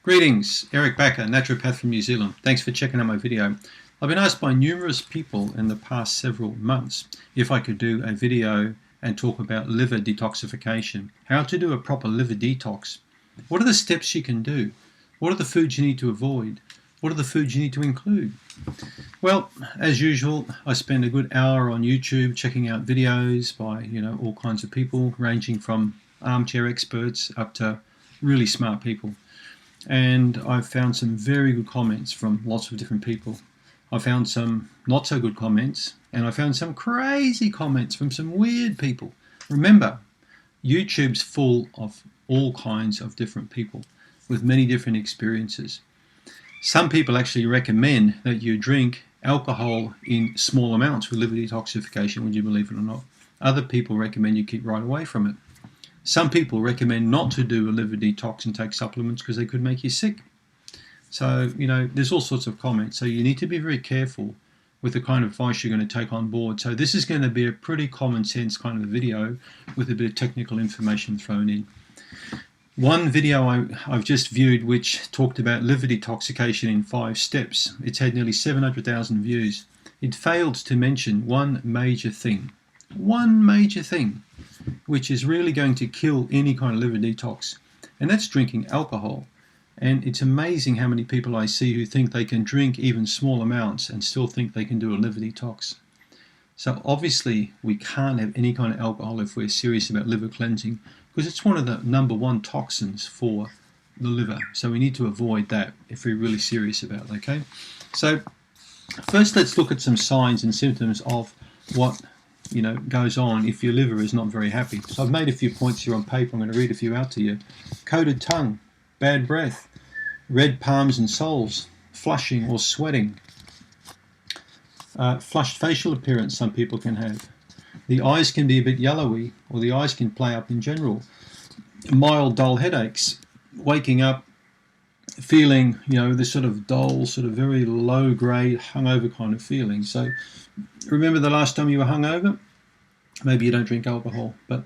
Greetings, Eric Bakker, naturopath from New Zealand. Thanks for checking out my video. I've been asked by numerous people in the past several months if I could do a video and talk about liver detoxification, how to do a proper liver detox. What are the steps you can do? What are the foods you need to avoid? What are the foods you need to include? Well, as usual, I spend a good hour on YouTube checking out videos by, all kinds of people, ranging from armchair experts up to really smart people. And I've found some very good comments from lots of different people. I found some not so good comments, and I found some crazy comments from some weird people. Remember, YouTube's full of all kinds of different people with many different experiences. Some people actually recommend that you drink alcohol in small amounts for liver detoxification, would you believe it or not? Other people recommend you keep right away from it. Some people recommend not to do a liver detox and take supplements because they could make you sick. So, there's all sorts of comments. So you need to be very careful with the kind of advice you're going to take on board. So this is going to be a pretty common sense kind of a video with a bit of technical information thrown in. One video I've just viewed which talked about liver detoxification in 5 steps. It's had nearly 700,000 views. It failed to mention one major thing, which is really going to kill any kind of liver detox, and that's drinking alcohol. And it's amazing how many people I see who think they can drink even small amounts and still think they can do a liver detox. So obviously we can't have any kind of alcohol if we're serious about liver cleansing, because it's one of the #1 toxins for the liver. So we need to avoid that if we're really serious about it, okay? So first let's look at some signs and symptoms of what goes on if your liver is not very happy. So I've made a few points here on paper. I'm going to read a few out to you. Coated tongue, bad breath, red palms and soles, flushing or sweating, flushed facial appearance some people can have. The eyes can be a bit yellowy, or the eyes can play up in general. Mild dull headaches, waking up feeling, this sort of dull, sort of very low grade hungover kind of feeling. So remember the last time you were hungover? Maybe you don't drink alcohol, but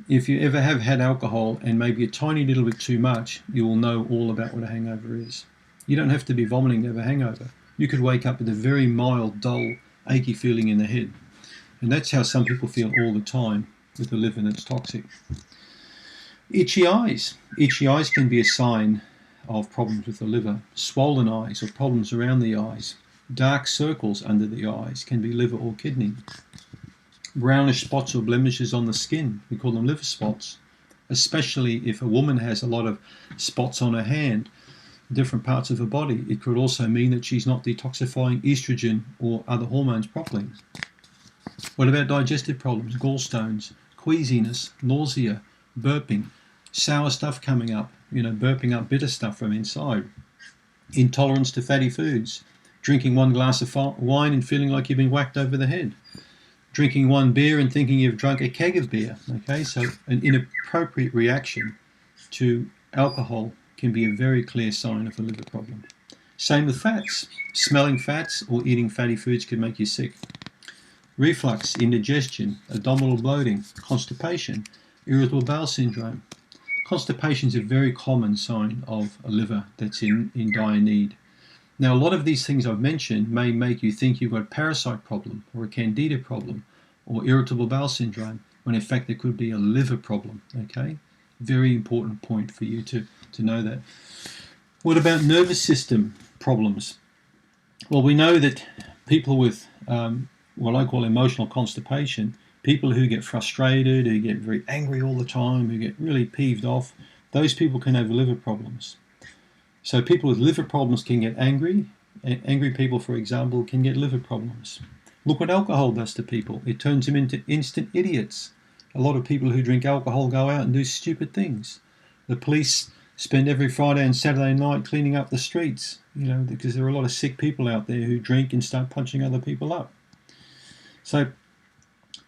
if you ever have had alcohol and maybe a tiny little bit too much, you will know all about what a hangover is. You don't have to be vomiting to have a hangover. You could wake up with a very mild, dull, achy feeling in the head. And that's how some people feel all the time with a liver that's toxic. Itchy eyes. Itchy eyes can be a sign of problems with the liver. Swollen eyes or problems around the eyes. Dark circles under the eyes can be liver or kidney. Brownish spots or blemishes on the skin, we call them liver spots, especially if a woman has a lot of spots on her hand, different parts of her body. It could also mean that she's not detoxifying estrogen or other hormones properly. What about digestive problems? Gallstones, queasiness, nausea, burping, sour stuff coming up, burping up bitter stuff from inside. Intolerance to fatty foods. Drinking 1 glass of wine and feeling like you've been whacked over the head. Drinking 1 beer and thinking you've drunk a keg of beer. Okay, so an inappropriate reaction to alcohol can be a very clear sign of a liver problem. Same with fats. Smelling fats or eating fatty foods can make you sick. Reflux, indigestion, abdominal bloating, constipation, irritable bowel syndrome. Constipation is a very common sign of a liver that's in dire need. Now, a lot of these things I've mentioned may make you think you've got a parasite problem or a candida problem or irritable bowel syndrome, when in fact there could be a liver problem, okay? Very important point for you to know that. What about nervous system problems? Well, we know that people with what I call emotional constipation, people who get frustrated, who get very angry all the time, who get really peeved off, those people can have liver problems. So people with liver problems can get angry. Angry people, for example, can get liver problems. Look what alcohol does to people. It turns them into instant idiots. A lot of people who drink alcohol go out and do stupid things. The police spend every Friday and Saturday night cleaning up the streets, because there are a lot of sick people out there who drink and start punching other people up. So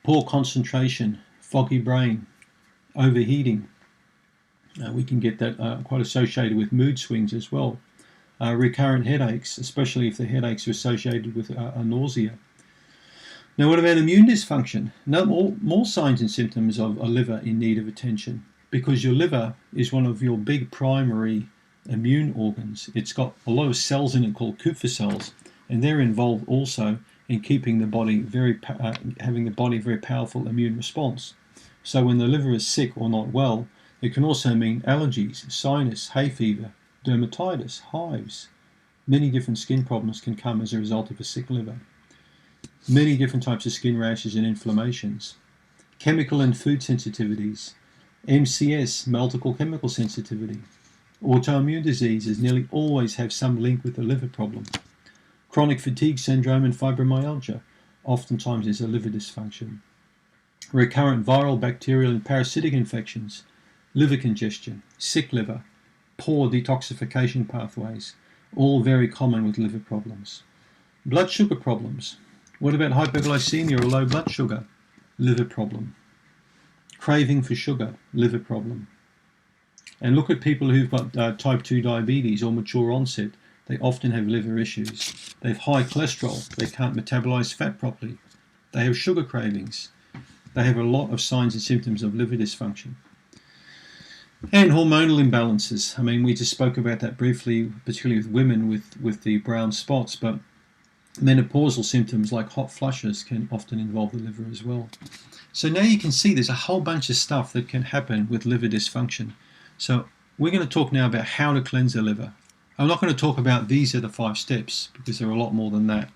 poor concentration, foggy brain, overheating. We can get that quite associated with mood swings as well. Recurrent headaches, especially if the headaches are associated with a nausea. Now, what about immune dysfunction? No, more signs and symptoms of a liver in need of attention, because your liver is one of your big primary immune organs. It's got a lot of cells in it called Kupffer cells, and they're involved also in keeping the body having the body very powerful immune response. So when the liver is sick or not well, it can also mean allergies, sinus, hay fever, dermatitis, hives. Many different skin problems can come as a result of a sick liver. Many different types of skin rashes and inflammations. Chemical and food sensitivities. MCS, multiple chemical sensitivity. Autoimmune diseases nearly always have some link with the liver problem. Chronic fatigue syndrome and fibromyalgia oftentimes is a liver dysfunction. Recurrent viral, bacterial and parasitic infections, liver congestion, sick liver, poor detoxification pathways, all very common with liver problems. Blood sugar problems. What about hypoglycemia or low blood sugar? Liver problem. Craving for sugar, liver problem. And look at people who've got type 2 diabetes or mature onset. They often have liver issues. They have high cholesterol. They can't metabolize fat properly. They have sugar cravings. They have a lot of signs and symptoms of liver dysfunction. And hormonal imbalances. I mean, we just spoke about that briefly, particularly with women with the brown spots, but menopausal symptoms like hot flushes can often involve the liver as well. So now you can see there's a whole bunch of stuff that can happen with liver dysfunction. So we're going to talk now about how to cleanse the liver. I'm not going to talk about these are the 5 steps because there are a lot more than that.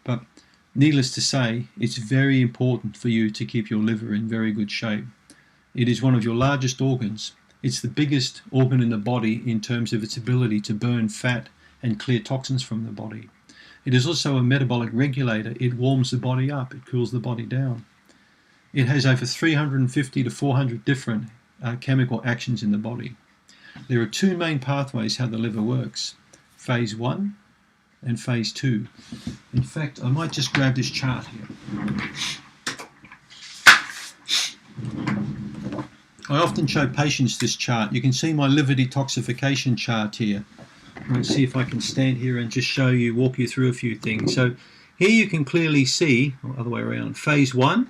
But needless to say, it's very important for you to keep your liver in very good shape. It is one of your largest organs. It's the biggest organ in the body in terms of its ability to burn fat and clear toxins from the body. It is also a metabolic regulator. It warms the body up. It cools the body down. It has over 350 to 400 different chemical actions in the body. There are 2 main pathways how the liver works. Phase 1 and phase 2. In fact, I might just grab this chart here. I often show patients this chart. You can see my liver detoxification chart here. Let's see if I can stand here and just walk you through a few things. So here you can clearly see, or other way around, phase 1,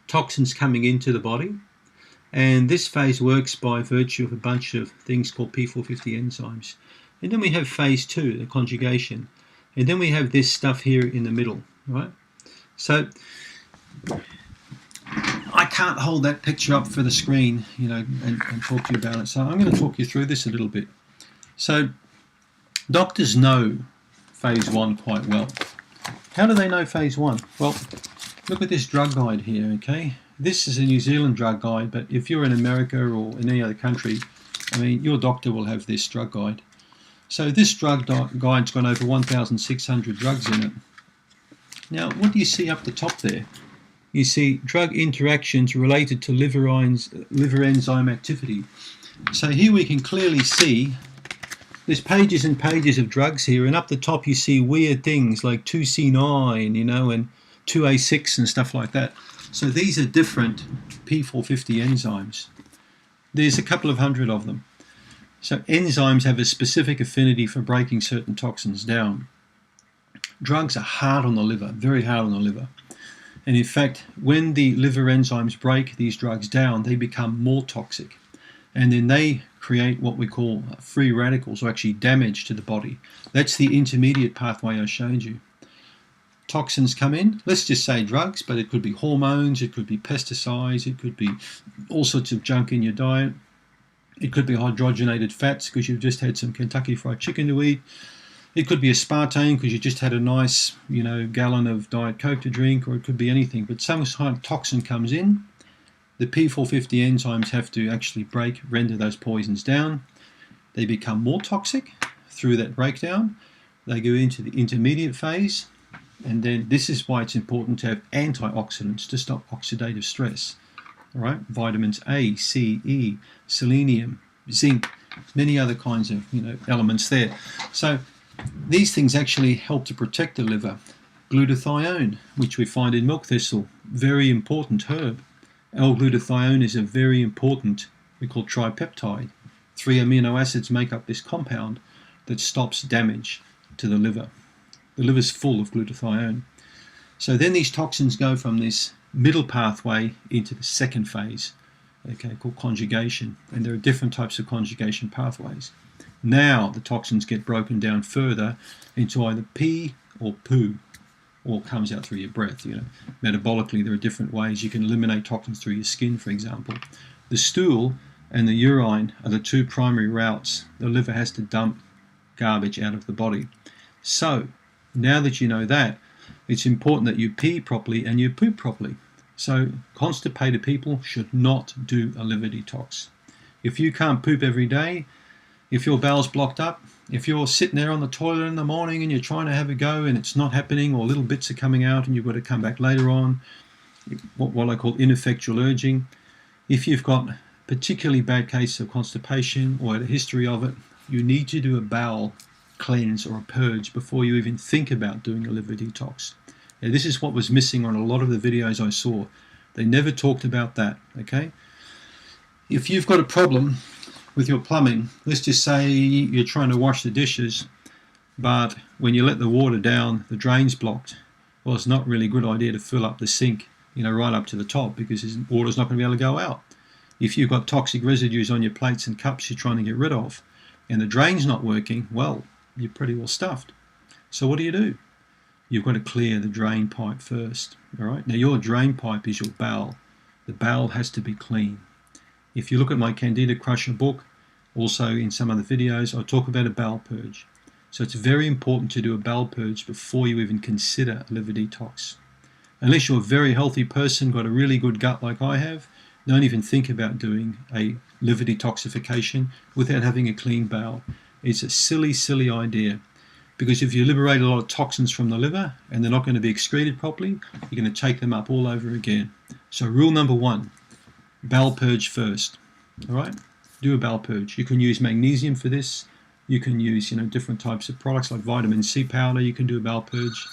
toxins coming into the body. And this phase works by virtue of a bunch of things called P450 enzymes. And then we have phase 2, the conjugation. And then we have this stuff here in the middle, right? So I can't hold that picture up for the screen, and talk to you about it. So I'm going to talk you through this a little bit. So doctors know phase 1 quite well. How do they know phase 1? Well, look at this drug guide here, okay? This is a New Zealand drug guide, but if you're in America or in any other country, I mean, your doctor will have this drug guide. So this drug guide's got over 1,600 drugs in it. Now, what do you see up the top there? You see drug interactions related to liver enzyme activity. So here we can clearly see there's pages and pages of drugs here, and up the top you see weird things like 2C9, and 2A6 and stuff like that. So these are different P450 enzymes. There's a couple of hundred of them. So enzymes have a specific affinity for breaking certain toxins down. Drugs are hard on the liver, very hard on the liver. And in fact, when the liver enzymes break these drugs down, they become more toxic. And then they create what we call free radicals, or actually damage to the body. That's the intermediate pathway I showed you. Toxins come in, let's just say drugs, but it could be hormones, it could be pesticides, it could be all sorts of junk in your diet. It could be hydrogenated fats because you've just had some Kentucky Fried Chicken to eat. It could be aspartame because you just had a nice, gallon of Diet Coke to drink, or it could be anything. But some kind of toxin comes in. The P450 enzymes have to actually render those poisons down. They become more toxic through that breakdown. They go into the intermediate phase. And then this is why it's important to have antioxidants to stop oxidative stress. All right, vitamins A, C, E, selenium, zinc, many other kinds of elements there. So these things actually help to protect the liver. Glutathione, which we find in milk thistle, very important herb. L-glutathione is a very important, we call tripeptide. 3 amino acids make up this compound that stops damage to the liver. The liver's full of glutathione. So then these toxins go from this middle pathway into the second phase, called conjugation. And there are different types of conjugation pathways. Now the toxins get broken down further into either pee or poo, or comes out through your breath. Metabolically, there are different ways you can eliminate toxins through your skin, for example. The stool and the urine are the two primary routes the liver has to dump garbage out of the body. So, now that you know that, it's important that you pee properly and you poop properly. So, constipated people should not do a liver detox. If you can't poop every day, if your bowel's blocked up, if you're sitting there on the toilet in the morning and you're trying to have a go and it's not happening, or little bits are coming out and you've got to come back later on, what I call ineffectual urging. If you've got a particularly bad case of constipation or a history of it, you need to do a bowel cleanse or a purge before you even think about doing a liver detox. Now, this is what was missing on a lot of the videos I saw. They never talked about that, okay? If you've got a problem with your plumbing, let's just say you're trying to wash the dishes, but when you let the water down, the drain's blocked. Well, it's not really a good idea to fill up the sink, right up to the top, because water's not going to be able to go out. If you've got toxic residues on your plates and cups you're trying to get rid of, and the drain's not working, well, you're pretty well stuffed. So what do? You've got to clear the drain pipe first, all right? Now, your drain pipe is your bowel. The bowel has to be clean. If you look at my Candida Crusher book, also in some other videos, I talk about a bowel purge. So it's very important to do a bowel purge before you even consider a liver detox. Unless you're a very healthy person, got a really good gut like I have, don't even think about doing a liver detoxification without having a clean bowel. It's a silly, silly idea. Because if you liberate a lot of toxins from the liver and they're not going to be excreted properly, you're going to take them up all over again. So rule number 1, bowel purge first. All right? Do a bowel purge. You can use magnesium for this. You can use, different types of products like vitamin C powder. You can do a bowel purge.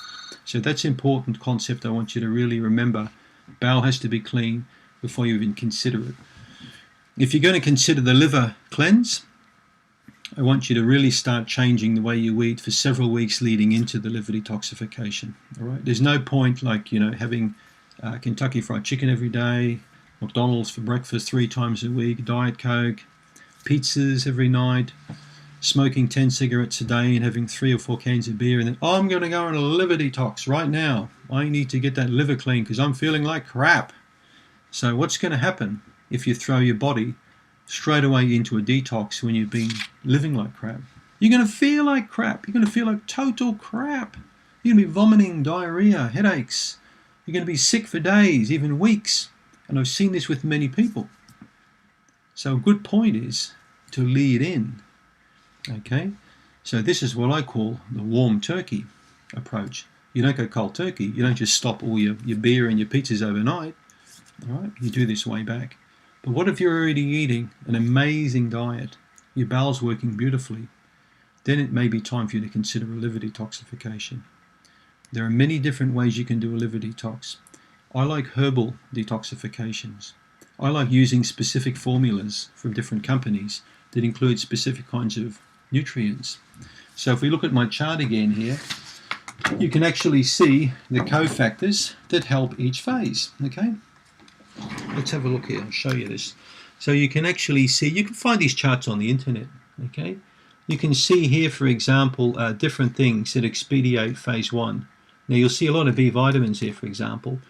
So that's an important concept I want you to really remember. Bowel has to be clean before you even consider it. If you're going to consider the liver cleanse, I want you to really start changing the way you eat for several weeks leading into the liver detoxification. All right? There's no point like, having Kentucky Fried Chicken every day, McDonald's for breakfast 3 times a week, Diet Coke, pizzas every night, smoking 10 cigarettes a day and having 3 or 4 cans of beer, and then, I'm going to go on a liver detox right now. I need to get that liver clean because I'm feeling like crap. So what's going to happen if you throw your body straight away into a detox when you've been living like crap? You're going to feel like crap. You're going to feel like total crap. You're going to be vomiting, diarrhea, headaches. You're going to be sick for days, even weeks. And I've seen this with many people. So a good point is to lead in. Okay? So this is what I call the warm turkey approach. You don't go cold turkey. You don't just stop all your beer and your pizzas overnight. All right? You do this way back. But what if you're already eating an amazing diet? Your bowel's working beautifully. Then it may be time for you to consider a liver detoxification. There are many different ways you can do a liver detox. I like herbal detoxifications. I like using specific formulas from different companies that include specific kinds of nutrients. So if we look at my chart again here, you can actually see the cofactors that help each phase. Okay? Let's have a look here. I'll show you this. So you can actually see, you can find these charts on the internet. Okay? You can see here, for example, different things that expedite phase 1. Now you'll see a lot of B vitamins here, for example.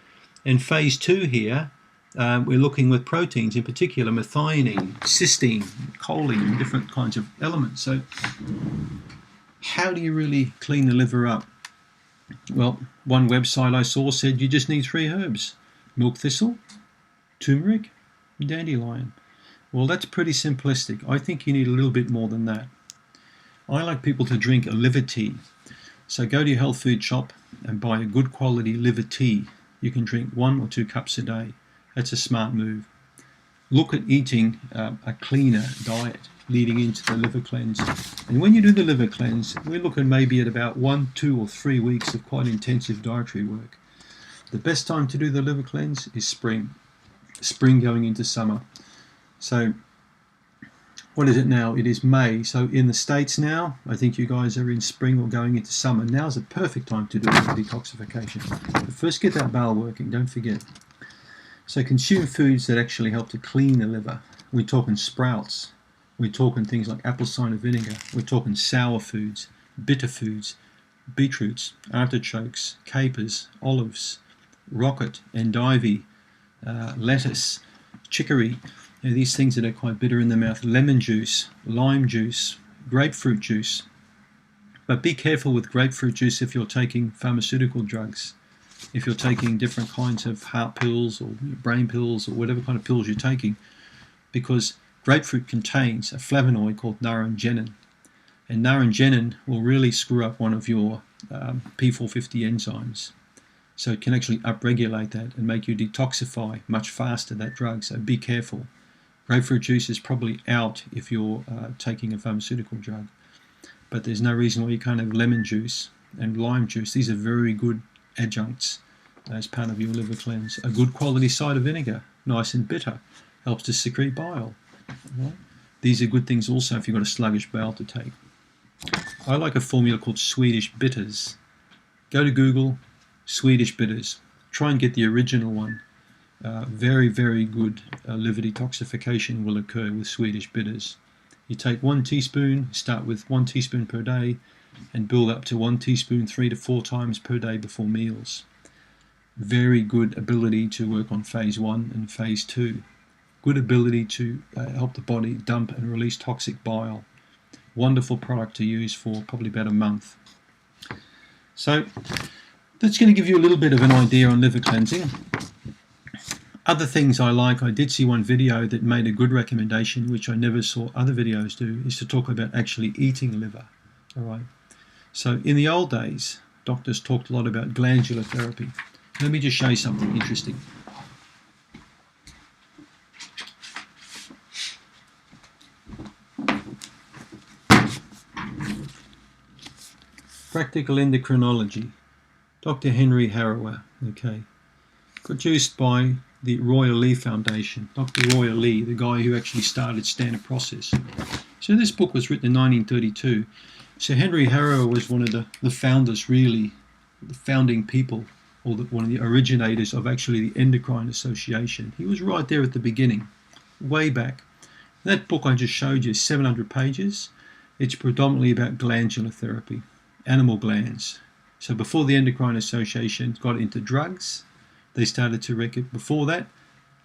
In phase 2 here, we're looking with proteins, in particular methionine, cysteine, choline, different kinds of elements. So how do you really clean the liver up? Well, one website I saw said you just need 3 herbs: milk thistle, turmeric, and dandelion. Well, that's pretty simplistic. I think you need a little bit more than that. I like people to drink a liver tea. So go to your health food shop and buy a good quality liver tea. You can drink 1 or 2 cups a day. That's a smart move. Look at eating a cleaner diet leading into the liver cleanse. And when you do the liver cleanse, we're looking maybe at about 1, 2, or 3 weeks of quite intensive dietary work. The best time to do the liver cleanse is spring. Spring going into summer. So what is it now? It is May. So in the States now, I think you guys are in spring or going into summer. Now's the perfect time to do liver detoxification. But first get that bowel working, don't forget. So consume foods that actually help to clean the liver. We're talking sprouts, We're talking things like apple cider vinegar. We're talking sour foods, bitter foods, beetroots, artichokes, capers, olives, rocket, endive, lettuce, chicory. These things that are quite bitter in the mouth. Lemon juice, lime juice, grapefruit juice. But be careful with grapefruit juice if you're taking pharmaceutical drugs. If you're taking different kinds of heart pills or brain pills or whatever kind of pills you're taking, because grapefruit contains a flavonoid called naringenin. And naringenin will really screw up one of your P450 enzymes. So it can actually upregulate that and make you detoxify much faster that drug. So be careful. Grapefruit juice is probably out if you're taking a pharmaceutical drug. But there's no reason why you can't have lemon juice and lime juice. These are very good adjuncts as part of your liver cleanse. A good quality cider vinegar, nice and bitter, helps to secrete bile. Right? These are good things also if you've got a sluggish bowel to take. I like a formula called Swedish bitters. Go to Google, Swedish bitters. Try and get the original one. Very, very good liver detoxification will occur with Swedish bitters. You take 1 teaspoon, start with 1 teaspoon per day, and build up to 1 teaspoon 3 to 4 times per day before meals. Very good ability to work on phase 1 and phase 2. Good ability to help the body dump and release toxic bile. Wonderful product to use for probably about a month. So that's going to give you a little bit of an idea on liver cleansing. Other things I like, I did see one video that made a good recommendation, which I never saw other videos do, is to talk about actually eating liver. All right. So in the old days, doctors talked a lot about glandular therapy. Let me just show you something interesting. Practical Endocrinology, Dr. Henry Harrower, okay. Produced by the Royal Lee Foundation, Dr. Royal Lee, the guy who actually started Standard Process. So this book was written in 1932. So Henry Harrower was one of the founders, really, the founding people, or one of the originators of actually the Endocrine Association. He was right there at the beginning, way back. That book I just showed you is 700 pages. It's predominantly about glandular therapy, animal glands. So before the Endocrine Association got into drugs, they started to reckon. Before that,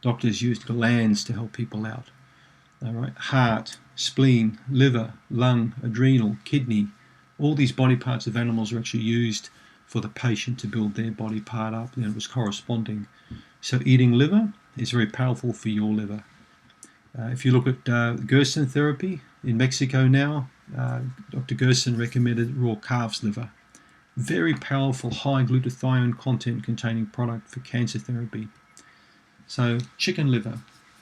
doctors used glands to help people out. All right, heart, spleen, liver, lung, adrenal, kidney, all these body parts of animals are actually used for the patient to build their body part up, and it was corresponding. So eating liver is very powerful for your liver. If you look at Gerson therapy in Mexico now, Dr. Gerson recommended raw calf's liver. Very powerful high glutathione content containing product for cancer therapy. So chicken liver,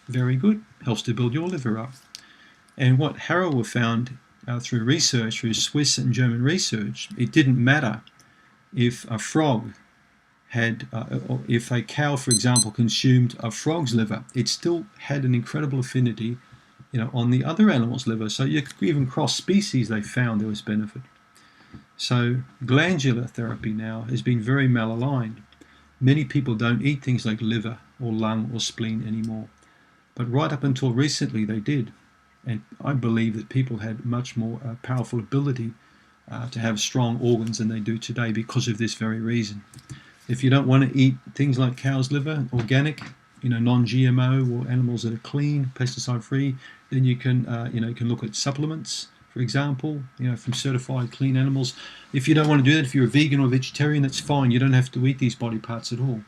very good, helps to build your liver up. And what Harrower found through research, through Swiss and German research, it didn't matter if a frog had, or if a cow, for example, consumed a frog's liver, it still had an incredible affinity, on the other animal's liver. So you could even cross species, they found there was benefit. So glandular therapy now has been very malaligned. Many people don't eat things like liver or lung or spleen anymore. But right up until recently they did. And I believe that people had much more powerful ability to have strong organs than they do today because of this very reason. If you don't want to eat things like cow's liver, organic, non-GMO or animals that are clean, pesticide-free, then you can, you can look at supplements, for example, from certified clean animals. If you don't want to do that, if you're a vegan or vegetarian, that's fine. You don't have to eat these body parts at all.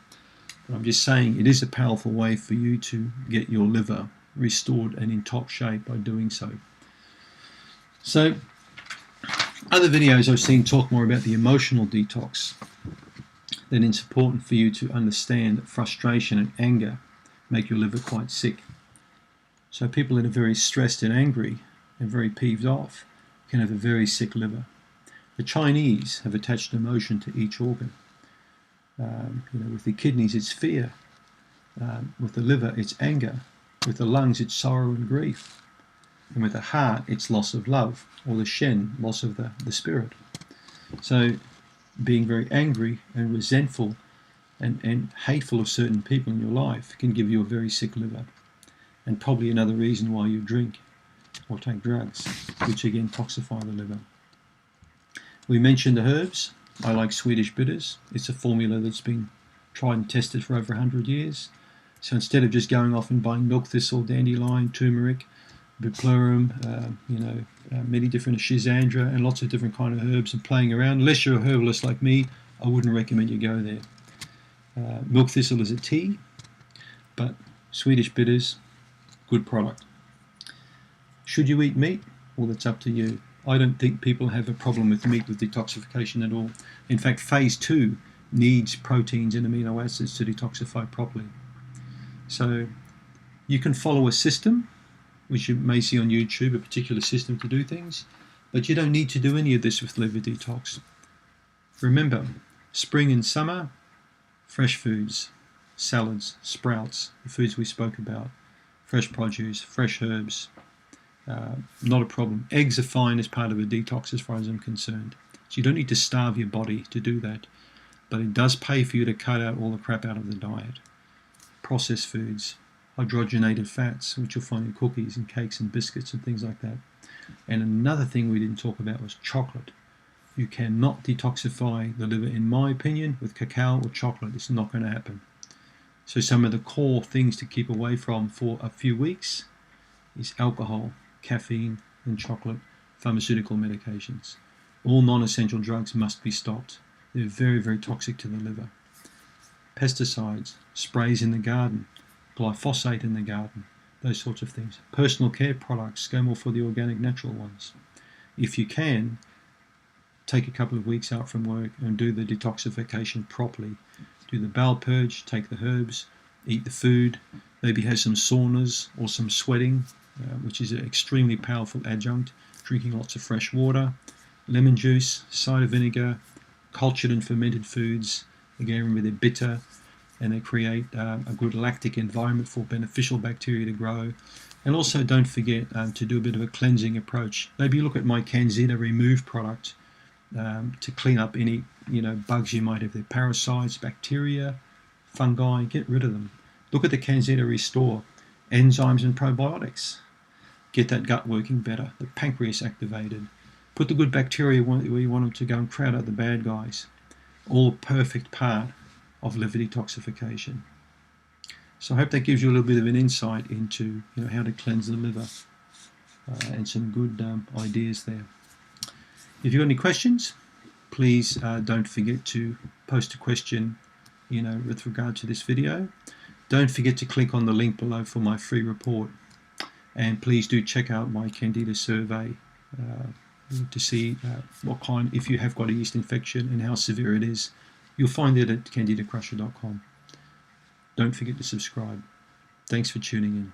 But I'm just saying it is a powerful way for you to get your liver restored and in top shape by doing so. So, other videos I've seen talk more about the emotional detox. Then it's important for you to understand that frustration and anger make your liver quite sick. So people that are very stressed and angry and very peeved off can have a very sick liver. The Chinese have attached emotion to each organ. With the kidneys it's fear, with the liver it's anger, with the lungs it's sorrow and grief, and with the heart it's loss of love, or the shen, loss of the spirit. So being very angry and resentful and hateful of certain people in your life can give you a very sick liver, and probably another reason why you drink. or take drugs, which again toxify the liver. We mentioned the herbs. I like Swedish bitters. It's a formula that's been tried and tested for over 100 years. So instead of just going off and buying milk thistle, dandelion, turmeric, biplurum, many different schisandra and lots of different kind of herbs and playing around, unless you're a herbalist like me, I wouldn't recommend you go there. Milk thistle is a tea, but Swedish bitters, good product. Should you eat meat? Well, that's up to you. I don't think people have a problem with meat with detoxification at all. In fact, phase 2 needs proteins and amino acids to detoxify properly. So you can follow a system, which you may see on YouTube, a particular system to do things, but you don't need to do any of this with liver detox. Remember, spring and summer, fresh foods, salads, sprouts, the foods we spoke about, fresh produce, fresh herbs, not a problem. Eggs are fine as part of a detox as far as I'm concerned. So you don't need to starve your body to do that, but it does pay for you to cut out all the crap out of the diet. Processed foods, hydrogenated fats, which you'll find in cookies and cakes and biscuits and things like that. And another thing we didn't talk about was chocolate. You cannot detoxify the liver, in my opinion, with cacao or chocolate. It's not going to happen. So some of the core things to keep away from for a few weeks is alcohol, caffeine, and chocolate, pharmaceutical medications. All non-essential drugs must be stopped. They're very, very toxic to the liver. Pesticides, sprays in the garden, glyphosate in the garden, those sorts of things. Personal care products, go more for the organic, natural ones. If you can, take a couple of weeks out from work and do the detoxification properly. Do the bowel purge, take the herbs, eat the food, maybe have some saunas or some sweating, which is an extremely powerful adjunct, drinking lots of fresh water, lemon juice, cider vinegar, cultured and fermented foods. Again, remember they're bitter and they create a good lactic environment for beneficial bacteria to grow. And also don't forget to do a bit of a cleansing approach. Maybe look at my Candida Remove product to clean up any bugs you might have there, parasites, bacteria, fungi, get rid of them. Look at the Candida Restore, enzymes and probiotics. Get that gut working better, the pancreas activated. Put the good bacteria where you want them to go and crowd out the bad guys. All perfect part of liver detoxification. So I hope that gives you a little bit of an insight into how to cleanse the liver and some good ideas there. If you've got any questions, please don't forget to post a question with regard to this video. Don't forget to click on the link below for my free report, and please do check out my Candida survey to see if you have got a yeast infection and how severe it is. You'll find it at candidacrusher.com. Don't forget to subscribe. Thanks for tuning in.